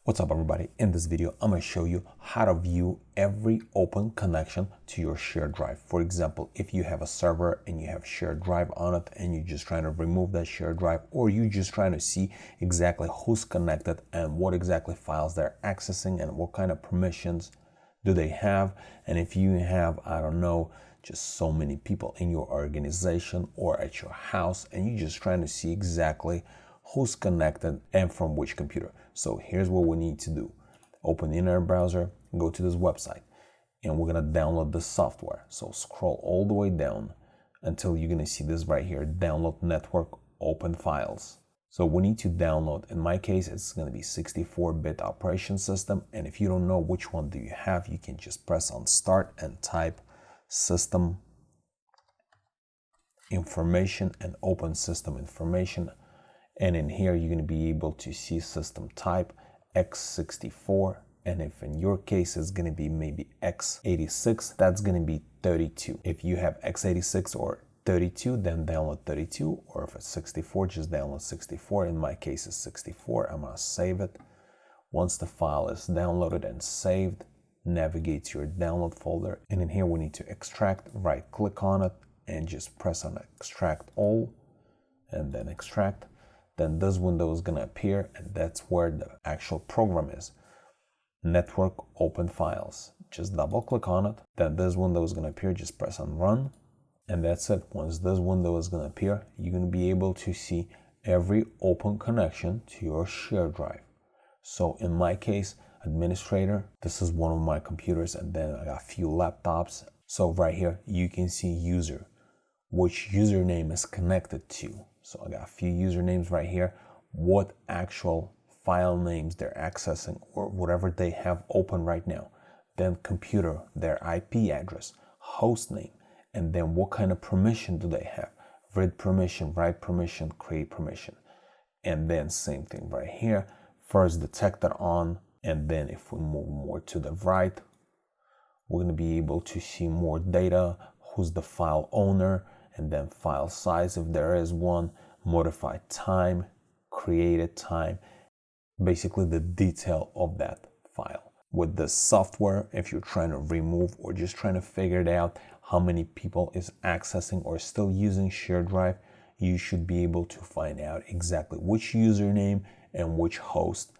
What's up everybody? In this video, I'm going to show you how to view every open connection to your shared drive. For example, if you have a server and you have shared drive on it and you're just trying to remove that shared drive, or you're just trying to see exactly who's connected and what exactly files they're accessing and what kind of permissions do they have. And if you have, I don't know, just so many people in your organization or at your house and you're just trying to see exactly who's connected and from which computer. So here's what we need to do. Open the internet browser, go to this website, and we're gonna download the software. So scroll all the way down until you're gonna see this right here, download network open files. So we need to download, in my case, it's gonna be 64-bit operation system. And if you don't know which one do you have, you can just press on start and type system information and open system information. And in here, you're going to be able to see system type x64. And if in your case, it's going to be maybe x86, that's going to be 32. If you have x86 or 32, then download 32. Or if it's 64, just download 64. In my case, it's 64. I'm going to save it. Once the file is downloaded and saved, navigate to your download folder. And in here, we need to extract. Right click on it and just press on extract all and then extract. Then this window is going to appear, and that's where the actual program is. Network open files. Just double click on it. Then this window is going to appear. Just press on run. And that's it. Once this window is going to appear, you're going to be able to see every open connection to your shared drive. So in my case, administrator, this is one of my computers, and then I got a few laptops. So right here, you can see user, which username is connected to. So I got a few usernames right here, what actual file names they're accessing or whatever they have open right now. Then computer, their IP address, host name, and then what kind of permission do they have? Read permission, write permission, create permission. And then same thing right here, first detected on, and then if we move more to the right, we're going to be able to see more data, who's the file owner, and then file size if there is one, modified time, created time, basically the detail of that file. With the software, if you're trying to remove or just trying to figure it out how many people is accessing or still using shared drive, you should be able to find out exactly which username and which host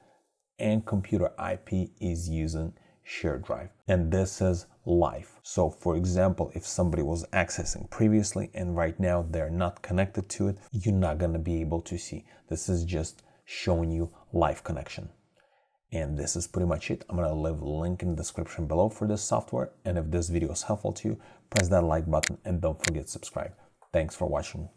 and computer IP is using shared drive. And this is live. So for example, if somebody was accessing previously and right now they're not connected to it, you're not going to be able to see. This is just showing you live connection. And this is pretty much it. I'm going to leave a link in the description below for this software. And if this video is helpful to you, press that like button and don't forget to subscribe. Thanks for watching.